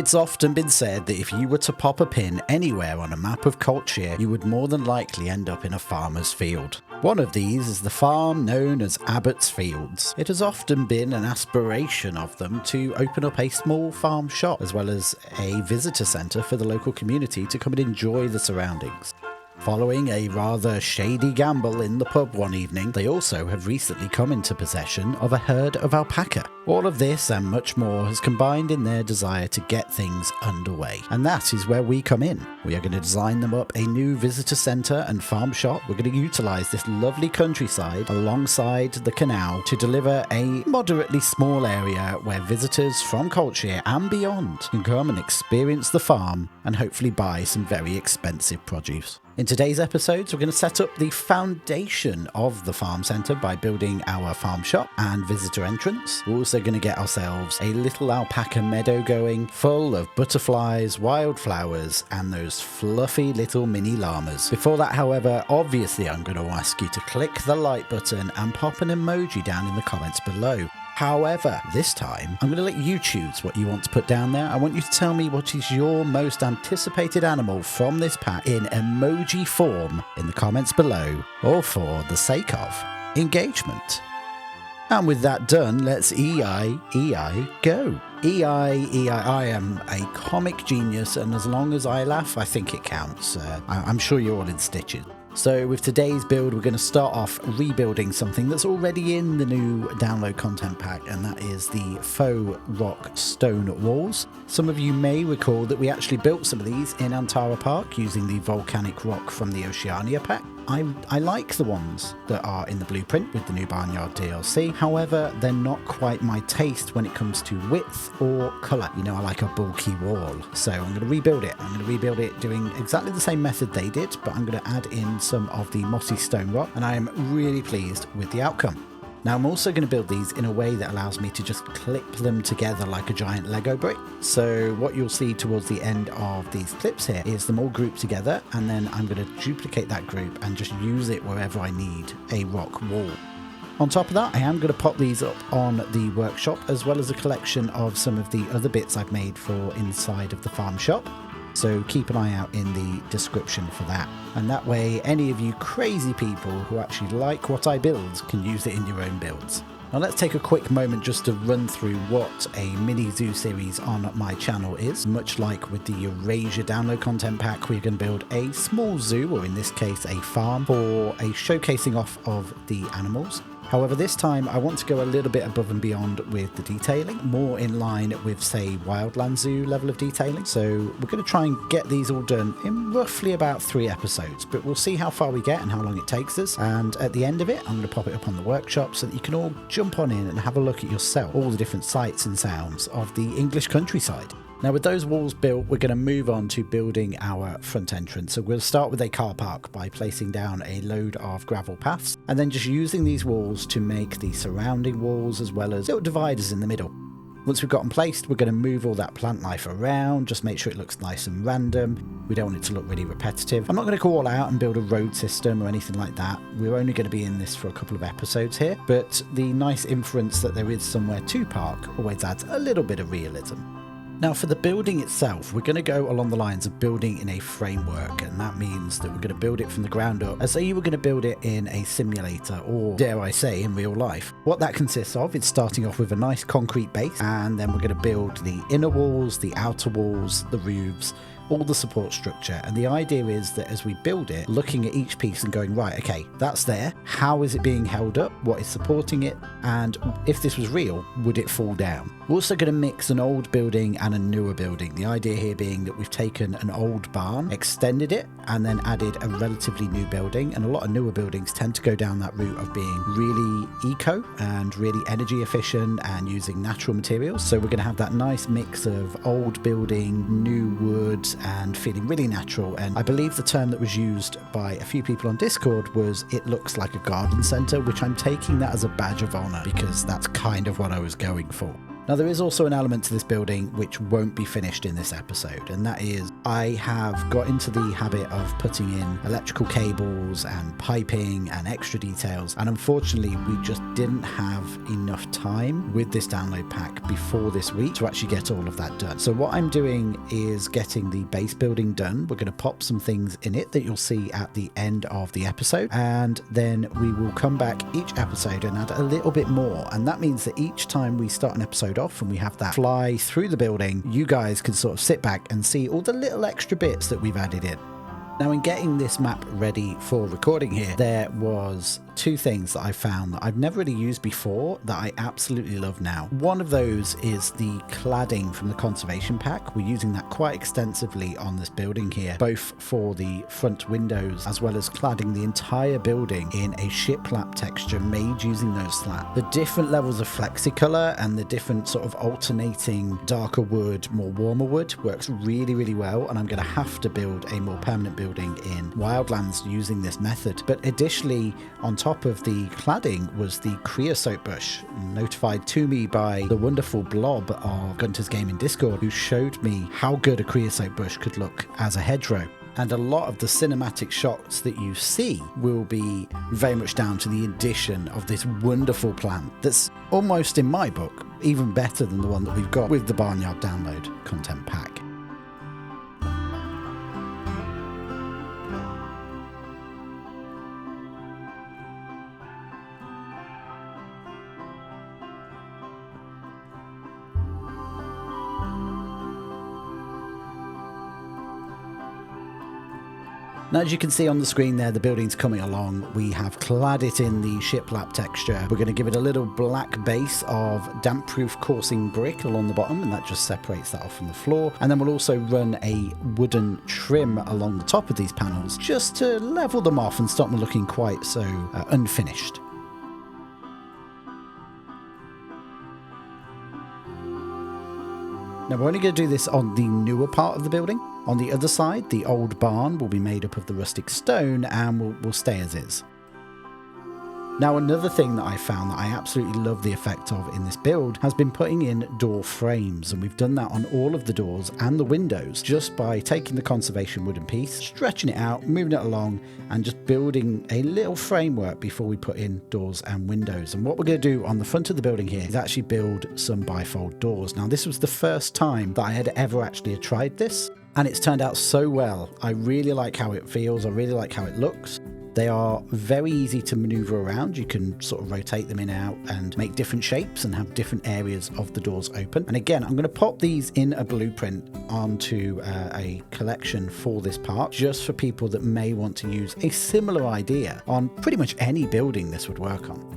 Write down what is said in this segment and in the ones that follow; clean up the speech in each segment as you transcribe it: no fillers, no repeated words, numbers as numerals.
It's often been said that if you were to pop a pin anywhere on a map of Coltshire, you would more than likely end up in a farmer's field. One of these is the farm known as Abbott's Fields. It has often been an aspiration of them to open up a small farm shop, as well as a visitor centre for the local community to come and enjoy the surroundings. Following a rather shady gamble in the pub one evening, they also have recently come into possession of a herd of alpaca. All of this and much more has combined in their desire to get things underway, and that is where we come in. We are going to design them up a new visitor centre and farm shop. We're going to utilise this lovely countryside alongside the canal to deliver a moderately small area where visitors from Coltshire and beyond can come and experience the farm and hopefully buy some very expensive produce. In today's episodes, we're going to set up the foundation of the farm centre by building our farm shop and visitor entrance. We're also going to get ourselves a little alpaca meadow going, full of butterflies, wildflowers, and those fluffy little mini llamas. Before that, however, obviously I'm going to ask you to click the like button and pop an emoji down in the comments below. However, this time, I'm going to let you choose what you want to put down there. I want you to tell me what is your most anticipated animal from this pack in emoji form in the comments below, or for the sake of engagement. And with that done, let's EI go. EI, I am a comic genius, and as long as I laugh, I think it counts. I'm sure you're all in stitches. So with today's build, we're going to start off rebuilding something that's already in the new download content pack, and that is the faux rock stone walls. Some of you may recall that we actually built some of these in Antara Park using the volcanic rock from the Oceania pack. I like the ones that are in the blueprint with the new Barnyard DLC. However, they're not quite my taste when it comes to width or colour. You know, I like a bulky wall. So I'm going to rebuild it. I'm going to rebuild it doing exactly the same method they did, but I'm going to add in some of the mossy stone rock, and I am really pleased with the outcome. Now I'm also going to build these in a way that allows me to just clip them together like a giant Lego brick. So what you'll see towards the end of these clips here is them all grouped together, and then I'm going to duplicate that group and just use it wherever I need a rock wall. On top of that, I am going to pop these up on the workshop, as well as a collection of some of the other bits I've made for inside of the farm shop. So keep an eye out in the description for that. And that way, any of you crazy people who actually like what I build can use it in your own builds. Now let's take a quick moment just to run through what a mini zoo series on my channel is. Much like with the Eurasia download content pack, we're going to build a small zoo, or in this case a farm, for a showcasing off of the animals. However, this time I want to go a little bit above and beyond with the detailing, more in line with, say, Wildland Zoo level of detailing. So we're going to try and get these all done in roughly about 3 episodes, but we'll see how far we get and how long it takes us. And at the end of it, I'm going to pop it up on the workshop so that you can all jump on in and have a look at yourself, all the different sights and sounds of the English countryside. Now with those walls built, we're going to move on to building our front entrance. So we'll start with a car park by placing down a load of gravel paths, and then just using these walls to make the surrounding walls as well as little dividers in the middle. Once we've got them placed, we're going to move all that plant life around, just make sure it looks nice and random. We don't want it to look really repetitive. I'm not going to go all out and build a road system or anything like that. We're only going to be in this for a couple of episodes here, but the nice inference that there is somewhere to park always adds a little bit of realism. Now for the building itself, we're going to go along the lines of building in a framework, and that means that we're going to build it from the ground up as though you were going to build it in a simulator, or dare I say in real life. What that consists of is starting off with a nice concrete base, and then we're going to build the inner walls, the outer walls, the roofs, all the support structure. And the idea is that as we build it, looking at each piece and going, right, okay, that's there. How is it being held up? What is supporting it? And if this was real, would it fall down? We're also going to mix an old building and a newer building. The idea here being that we've taken an old barn, extended it, and then added a relatively new building. And a lot of newer buildings tend to go down that route of being really eco and really energy efficient and using natural materials. So we're going to have that nice mix of old building, new wood, and feeling really natural. And I believe the term that was used by a few people on Discord was, it looks like a garden centre, which I'm taking that as a badge of honour, because that's kind of what I was going for. Now there is also an element to this building which won't be finished in this episode, and that is I have got into the habit of putting in electrical cables and piping and extra details, and unfortunately we just didn't have enough time with this download pack before this week to actually get all of that done. So what I'm doing is getting the base building done. We're going to pop some things in it that you'll see at the end of the episode, and then we will come back each episode and add a little bit more, and that means that each time we start an episode off and we have that fly through the building, you guys can sort of sit back and see all the little extra bits that we've added in. Now, in getting this map ready for recording here, there was two things that I found that I've never really used before that I absolutely love now. One of those is the cladding from the conservation pack. We're using that quite extensively on this building here, both for the front windows as well as cladding the entire building in a shiplap texture made using those slats. The different levels of flexicolor and the different sort of alternating darker wood, more warmer wood works really, really well, and I'm going to have to build a more permanent building in wildlands using this method. But additionally, on top of the cladding was the creosote bush, notified to me by the wonderful Blob of Gunter's Gaming Discord, who showed me how good a creosote bush could look as a hedgerow. And a lot of the cinematic shots that you see will be very much down to the addition of this wonderful plant that's almost, in my book, even better than the one that we've got with the Barnyard Download Content Pack. Now, as you can see on the screen there, the building's coming along. We have clad it in the shiplap texture. We're going to give it a little black base of damp-proof coursing brick along the bottom, and that just separates that off from the floor. And then we'll also run a wooden trim along the top of these panels just to level them off and stop them looking quite so unfinished. Now, we're only going to do this on the newer part of the building. On the other side, the old barn will be made up of the rustic stone and will stay as is. Now, another thing that I found that I absolutely love the effect of in this build has been putting in door frames, and we've done that on all of the doors and the windows just by taking the conservation wooden piece, stretching it out, moving it along, and just building a little framework before we put in doors and windows. And what we're going to do on the front of the building here is actually build some bifold doors. Now, this was the first time that I had ever actually tried this, and it's turned out so well. I really like how it feels, I really like how it looks. They are very easy to maneuver around. You can sort of rotate them in and out and make different shapes and have different areas of the doors open. And again, I'm going to pop these in a blueprint onto a collection for this part, just for people that may want to use a similar idea on pretty much any building this would work on.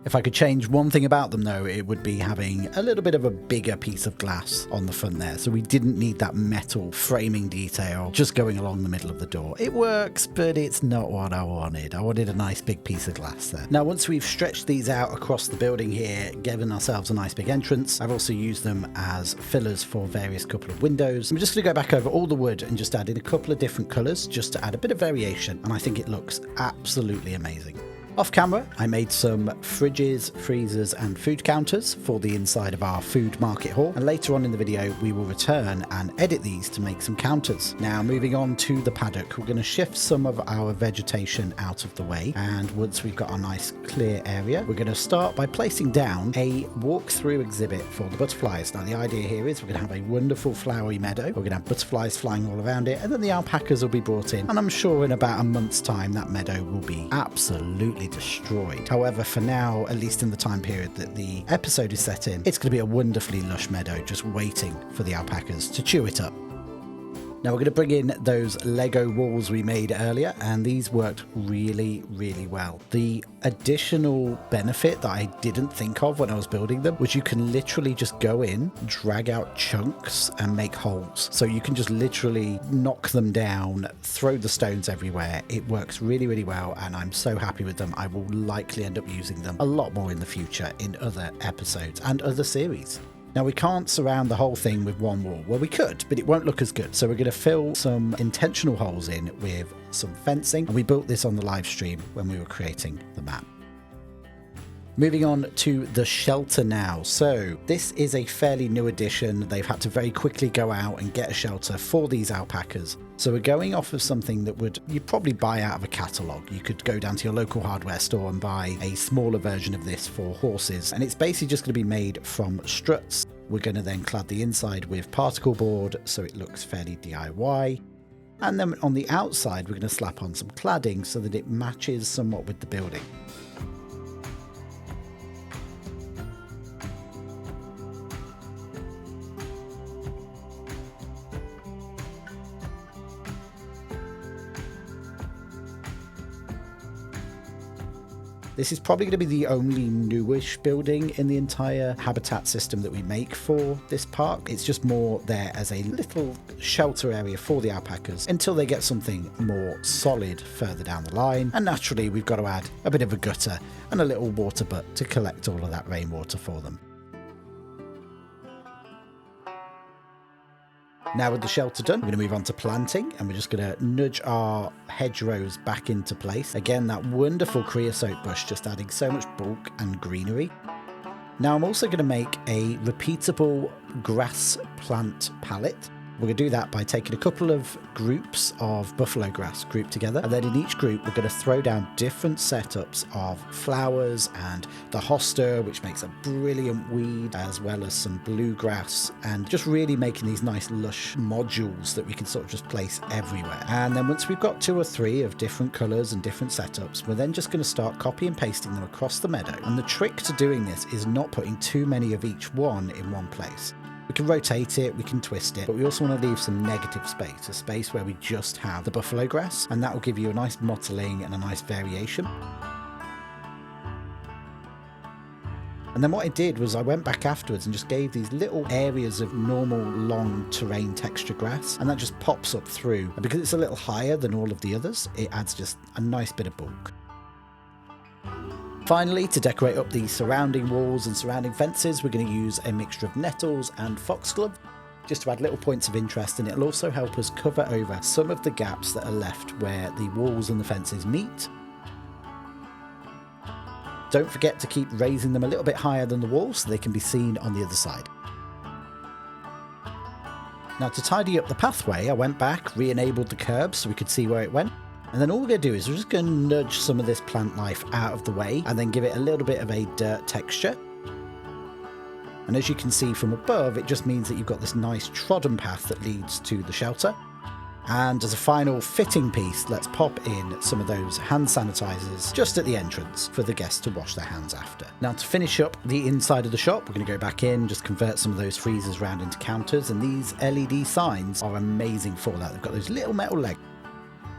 If I could change one thing about them though, it would be having a little bit of a bigger piece of glass on the front there. So we didn't need that metal framing detail just going along the middle of the door. It works, but it's not what I wanted. I wanted a nice big piece of glass there. Now, once we've stretched these out across the building here, given ourselves a nice big entrance, I've also used them as fillers for various couple of windows. I'm just going to go back over all the wood and just add in a couple of different colours just to add a bit of variation. And I think it looks absolutely amazing. Off camera, I made some fridges, freezers and food counters for the inside of our food market hall, and later on in the video we will return and edit these to make some counters. Now, moving on to the paddock, we're going to shift some of our vegetation out of the way, and once we've got a nice clear area, we're going to start by placing down a walkthrough exhibit for the butterflies. Now, the idea here is we're going to have a wonderful flowery meadow, we're going to have butterflies flying all around it, and then the alpacas will be brought in, and I'm sure in about a month's time that meadow will be absolutely destroyed. However, for now, at least in the time period that the episode is set in, it's going to be a wonderfully lush meadow just waiting for the alpacas to chew it up. Now we're going to bring in those Lego walls we made earlier, and these worked really, really well. The additional benefit that I didn't think of when I was building them was you can literally just go in, drag out chunks and make holes. So you can just literally knock them down, throw the stones everywhere. It works really, really well, and I'm so happy with them. I will likely end up using them a lot more in the future in other episodes and other series. Now we can't surround the whole thing with one wall. Well, we could, but it won't look as good. So we're going to fill some intentional holes in with some fencing. And we built this on the live stream when we were creating the map. Moving on to the shelter now. So this is a fairly new addition. They've had to very quickly go out and get a shelter for these alpacas. So we're going off of something that you'd probably buy out of a catalogue. You could go down to your local hardware store and buy a smaller version of this for horses. And it's basically just going to be made from struts. We're going to then clad the inside with particle board so it looks fairly DIY. And then on the outside, we're going to slap on some cladding so that it matches somewhat with the building. This is probably going to be the only newish building in the entire habitat system that we make for this park. It's just more there as a little shelter area for the alpacas until they get something more solid further down the line. And naturally, we've got to add a bit of a gutter and a little water butt to collect all of that rainwater for them. Now with the shelter done, we're going to move on to planting, and we're just going to nudge our hedgerows back into place. Again, that wonderful creosote bush just adding so much bulk and greenery. Now I'm also going to make a repeatable grass plant palette. We're going to do that by taking a couple of groups of buffalo grass grouped together, and then in each group we're going to throw down different setups of flowers and the hosta, which makes a brilliant weed, as well as some bluegrass, and just really making these nice lush modules that we can sort of just place everywhere. And then once we've got 2 or 3 of different colours and different setups, we're then just going to start copy and pasting them across the meadow. And the trick to doing this is not putting too many of each one in one place. We can rotate it, we can twist it, but we also want to leave some negative space, a space where we just have the buffalo grass, and that will give you a nice mottling and a nice variation. And then what I did was I went back afterwards and just gave these little areas of normal long terrain texture grass, and that just pops up through. And because it's a little higher than all of the others, it adds just a nice bit of bulk. Finally, to decorate up the surrounding walls and surrounding fences, we're going to use a mixture of nettles and foxglove, just to add little points of interest, and it'll also help us cover over some of the gaps that are left where the walls and the fences meet. Don't forget to keep raising them a little bit higher than the walls so they can be seen on the other side. Now to tidy up the pathway, I went back, re-enabled the curb so we could see where it went. And then all we're going to do is we're just going to nudge some of this plant life out of the way and then give it a little bit of a dirt texture. And as you can see from above, it just means that you've got this nice trodden path that leads to the shelter. And as a final fitting piece, let's pop in some of those hand sanitizers just at the entrance for the guests to wash their hands after. Now to finish up the inside of the shop, we're going to go back in, just convert some of those freezers round into counters, and these LED signs are amazing for that. They've got those little metal legs.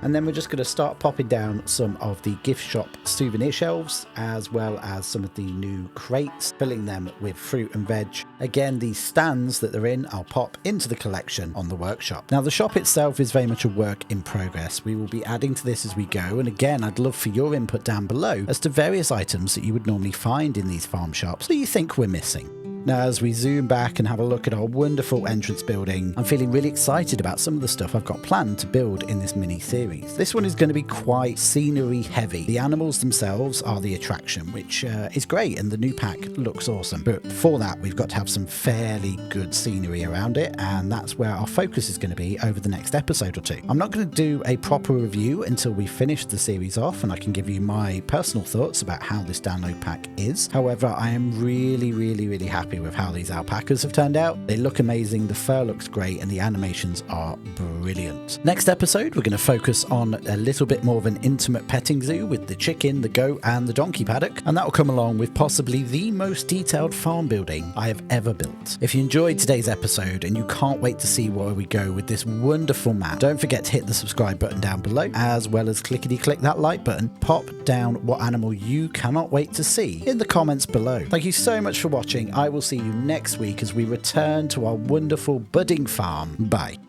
And then we're just going to start popping down some of the gift shop souvenir shelves, as well as some of the new crates, filling them with fruit and veg. Again, these stands that they're in, I'll pop into the collection on the workshop. Now, the shop itself is very much a work in progress. We will be adding to this as we go. And again, I'd love for your input down below as to various items that you would normally find in these farm shops that you think we're missing. Now, as we zoom back and have a look at our wonderful entrance building, I'm feeling really excited about some of the stuff I've got planned to build in this mini-series. This one is going to be quite scenery heavy. The animals themselves are the attraction, which is great, and the new pack looks awesome. But for that, we've got to have some fairly good scenery around it, and that's where our focus is going to be over the next episode or two. I'm not going to do a proper review until we finish the series off, and I can give you my personal thoughts about how this download pack is. However, I am really happy with how these alpacas have turned out. They look amazing, the fur looks great, and the animations are brilliant. Next episode, we're going to focus on a little bit more of an intimate petting zoo with the chicken, the goat, and the donkey paddock, and that will come along with possibly the most detailed farm building I have ever built. If you enjoyed today's episode and you can't wait to see where we go with this wonderful map, don't forget to hit the subscribe button down below, as well as clickety-click that like button. Pop down what animal you cannot wait to see in the comments below. Thank you so much for watching. I will see you next week as we return to our wonderful budding farm. Bye.